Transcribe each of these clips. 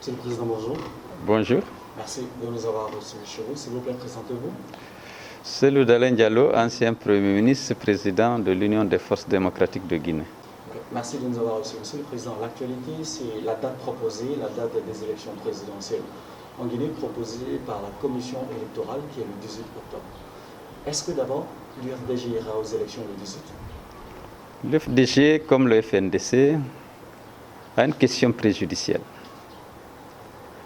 Monsieur le Président, bonjour. Bonjour. Merci de nous avoir reçus chez vous. S'il vous plaît, présentez-vous. Cellou Dalein Diallo, ancien Premier ministre, président de l'Union des forces démocratiques de Guinée. Merci de nous avoir reçus. Monsieur le Président, l'actualité, c'est la date proposée, la date des élections présidentielles en Guinée proposée par la commission électorale qui est le 18 octobre. Est-ce que d'abord l'UFDG ira aux élections le 18? L'UFDG, comme le FNDC, a une question préjudicielle.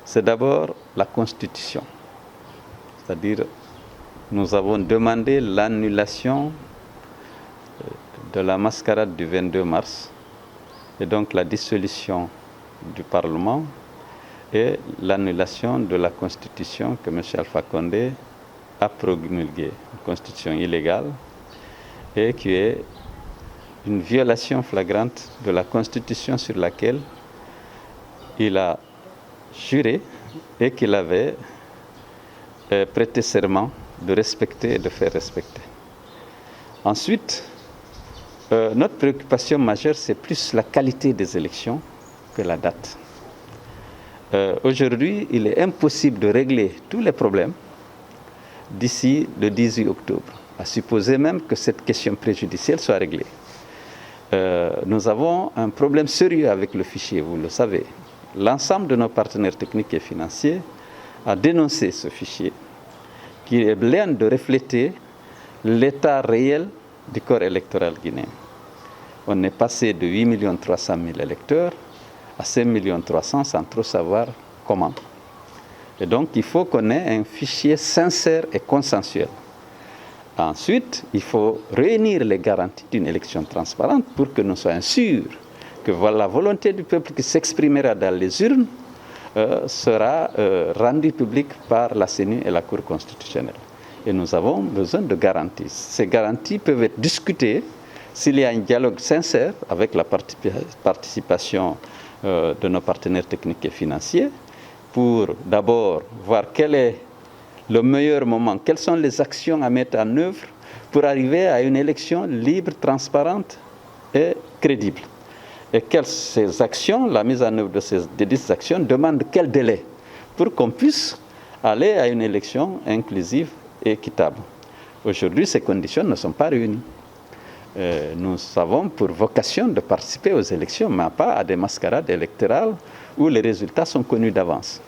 C'est d'abord la Constitution. C'est-à-dire, nous avons demandé l'annulation de la mascarade du 22 mars et donc la dissolution du Parlement et l'annulation de la Constitution que M. Alpha Condé a promulguée, une Constitution illégale et qui est une violation flagrante de la Constitution sur laquelle il a juré et qu'il avait prêté serment de respecter et de faire respecter. Ensuite, notre préoccupation majeure, c'est plus la qualité des élections que la date. Aujourd'hui, il est impossible de régler tous les problèmes d'ici le 18 octobre, à supposer même que cette question préjudicielle soit réglée. Nous avons un problème sérieux avec le fichier, vous le savez. L'ensemble de nos partenaires techniques et financiers a dénoncé ce fichier qui est loin de refléter l'état réel du corps électoral guinéen. On est passé de 8 300 000 électeurs à 5 300 000 sans trop savoir comment. Et donc il faut qu'on ait un fichier sincère et consensuel. Ensuite, il faut réunir les garanties d'une élection transparente pour que nous soyons sûrs que la volonté du peuple qui s'exprimera dans les urnes sera rendue publique par la CENI et la Cour constitutionnelle. Et nous avons besoin de garanties. Ces garanties peuvent être discutées s'il y a un dialogue sincère avec la participation de nos partenaires techniques et financiers pour d'abord voir quel est le meilleur moment, quelles sont les actions à mettre en œuvre pour arriver à une élection libre, transparente et crédible. Et ces actions, la mise en œuvre de ces actions demande quel délai pour qu'on puisse aller à une élection inclusive et équitable. Aujourd'hui, ces conditions ne sont pas réunies. Nous avons pour vocation de participer aux élections, mais pas à des mascarades électorales où les résultats sont connus d'avance.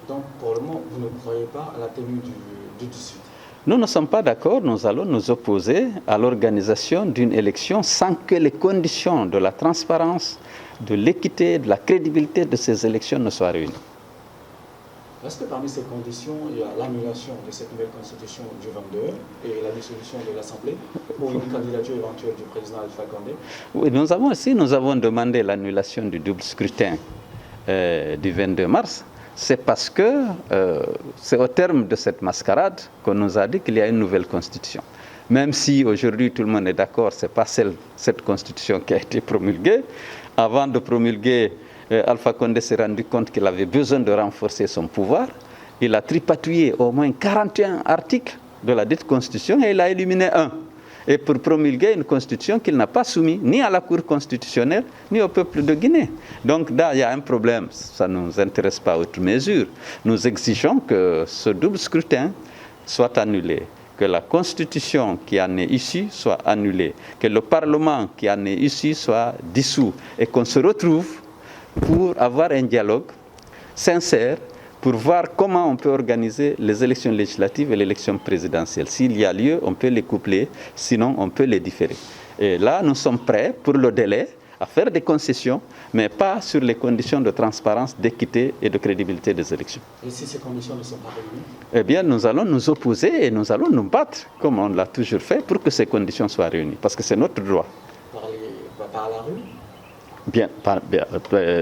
Donc, pour le moment, vous ne croyez pas à la tenue du 18? Nous ne sommes pas d'accord, nous allons nous opposer à l'organisation d'une élection sans que les conditions de la transparence, de l'équité, de la crédibilité de ces élections ne soient réunies. Est-ce que parmi ces conditions, il y a l'annulation de cette nouvelle constitution du 22 et la dissolution de l'Assemblée pour une candidature éventuelle du président Alpha Condé? Oui, nous avons demandé l'annulation du double scrutin du 22 mars. C'est parce que c'est au terme de cette mascarade qu'on nous a dit qu'il y a une nouvelle constitution. Même si aujourd'hui tout le monde est d'accord, ce n'est pas cette constitution qui a été promulguée. Avant de promulguer, Alpha Condé s'est rendu compte qu'il avait besoin de renforcer son pouvoir. Il a tripatouillé au moins 41 articles de la dite constitution et il a éliminé un. Et pour promulguer une constitution qu'il n'a pas soumise ni à la Cour constitutionnelle, ni au peuple de Guinée. Donc là, il y a un problème, ça ne nous intéresse pas outre mesure. Nous exigeons que ce double scrutin soit annulé, que la constitution qui en est issue soit annulée, que le Parlement qui en est issu soit dissous et qu'on se retrouve pour avoir un dialogue sincère, pour voir comment on peut organiser les élections législatives et l'élection présidentielle. S'il y a lieu, on peut les coupler, sinon on peut les différer. Et là, nous sommes prêts pour le délai à faire des concessions, mais pas sur les conditions de transparence, d'équité et de crédibilité des élections. Et si ces conditions ne sont pas réunies? Eh bien, nous allons nous opposer et nous allons nous battre, comme on l'a toujours fait, pour que ces conditions soient réunies, parce que c'est notre droit. Par la rue?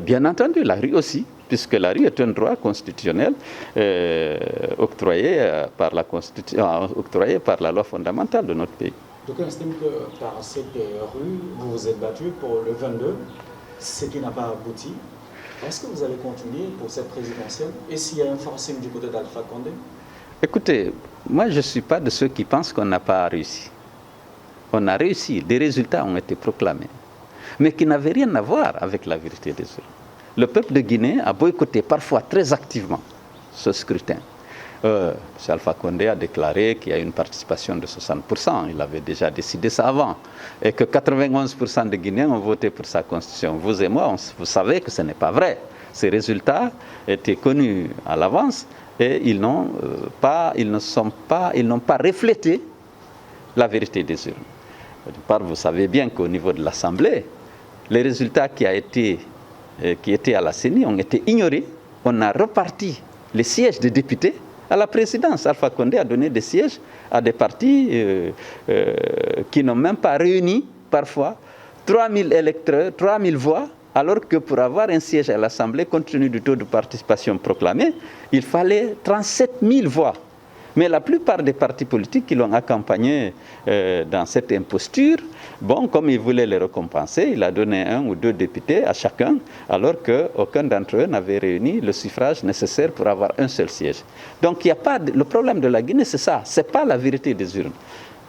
Bien entendu, la rue aussi, puisque la rue est un droit constitutionnel octroyé par la loi fondamentale de notre pays. Donc on estime que par cette rue, vous vous êtes battu pour le 22, ce qui n'a pas abouti. Est-ce que vous allez continuer pour cette présidentielle? Et s'il y a un forcing du côté d'Alpha Condé? Écoutez, moi je ne suis pas de ceux qui pensent qu'on n'a pas réussi. On a réussi, des résultats ont été proclamés, mais qui n'avaient rien à voir avec la vérité des urnes. Le peuple de Guinée a boycotté parfois très activement ce scrutin. M. Alpha Condé a déclaré qu'il y a une participation de 60%. Il avait déjà décidé ça avant. Et que 91% des Guinéens ont voté pour sa constitution. Vous et moi, vous savez que ce n'est pas vrai. Ces résultats étaient connus à l'avance et ils n'ont pas reflété la vérité des urnes. D'une part, vous savez bien qu'au niveau de l'Assemblée, les résultats qui étaient à la CENI ont été ignorés. On a reparti les sièges des députés à la présidence. Alpha Condé a donné des sièges à des partis qui n'ont même pas réuni parfois 3000 électeurs, 3000 voix, alors que pour avoir un siège à l'Assemblée, compte tenu du taux de participation proclamé, il fallait 37 000 voix. Mais la plupart des partis politiques qui l'ont accompagné dans cette imposture, bon, comme il voulait les récompenser, il a donné 1 ou 2 députés à chacun, alors qu'aucun d'entre eux n'avait réuni le suffrage nécessaire pour avoir un seul siège. Donc il n'y a pas le problème de la Guinée, c'est ça, ce n'est pas la vérité des urnes.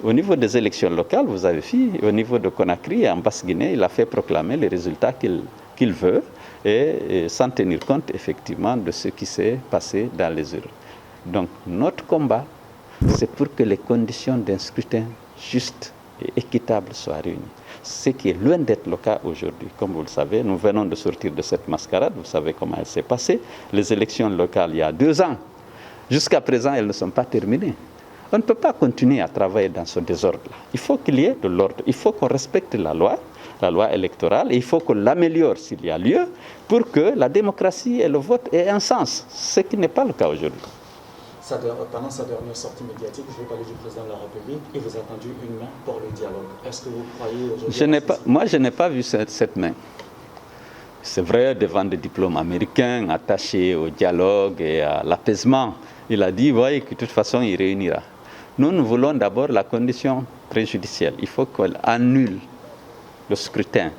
Au niveau des élections locales, vous avez vu, au niveau de Conakry, en Basse-Guinée, il a fait proclamer les résultats qu'il veut, et sans tenir compte effectivement de ce qui s'est passé dans les urnes. Donc notre combat, c'est pour que les conditions d'un scrutin juste et équitable soient réunies. Ce qui est loin d'être le cas aujourd'hui. Comme vous le savez, nous venons de sortir de cette mascarade, vous savez comment elle s'est passée. Les élections locales il y a 2 ans, jusqu'à présent, elles ne sont pas terminées. On ne peut pas continuer à travailler dans ce désordre-là. Il faut qu'il y ait de l'ordre, il faut qu'on respecte la loi électorale, et il faut qu'on l'améliore s'il y a lieu, pour que la démocratie et le vote aient un sens, ce qui n'est pas le cas aujourd'hui. Pendant sa dernière sortie médiatique, je vais parler du président de la République, il vous a tendu une main pour le dialogue. Est-ce que vous croyez aujourd'hui... Moi, je n'ai pas vu cette main. C'est vrai, devant des diplômes américains attachés au dialogue et à l'apaisement, il a dit, oui, que de toute façon, il réunira. Nous voulons d'abord la condition préjudicielle. Il faut qu'elle annule le scrutin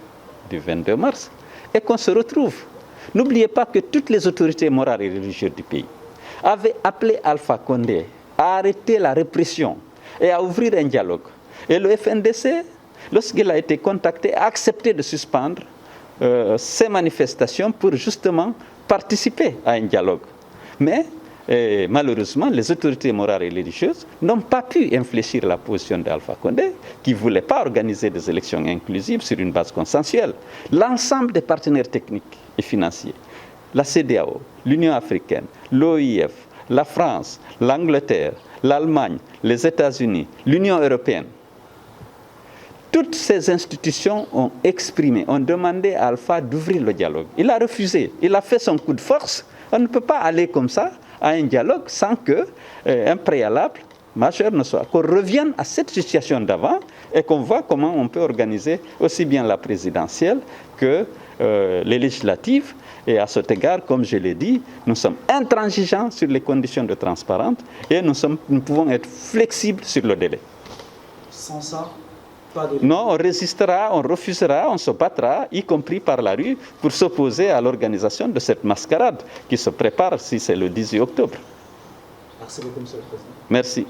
du 22 mars et qu'on se retrouve. N'oubliez pas que toutes les autorités morales et religieuses du pays avaient appelé Alpha Condé à arrêter la répression et à ouvrir un dialogue. Et le FNDC, lorsqu'il a été contacté, a accepté de suspendre ces manifestations pour justement participer à un dialogue. Mais malheureusement, les autorités morales et religieuses n'ont pas pu infléchir la position d'Alpha Condé, qui ne voulait pas organiser des élections inclusives sur une base consensuelle. L'ensemble des partenaires techniques et financiers, la CEDEAO, l'Union africaine, l'OIF, la France, l'Angleterre, l'Allemagne, les États-Unis, l'Union européenne, toutes ces institutions ont exprimé, ont demandé à Alpha d'ouvrir le dialogue. Il a refusé, il a fait son coup de force. On ne peut pas aller comme ça à un dialogue sans qu'un préalable majeur ne soit. Qu'on revienne à cette situation d'avant et qu'on voit comment on peut organiser aussi bien la présidentielle que les législatives. Et à cet égard, comme je l'ai dit, nous sommes intransigeants sur les conditions de transparence et nous pouvons être flexibles sur le délai. Sans ça, pas de... Non, on résistera, on refusera, on se battra, y compris par la rue, pour s'opposer à l'organisation de cette mascarade qui se prépare si c'est le 18 octobre. Merci beaucoup, Monsieur le Président. Merci.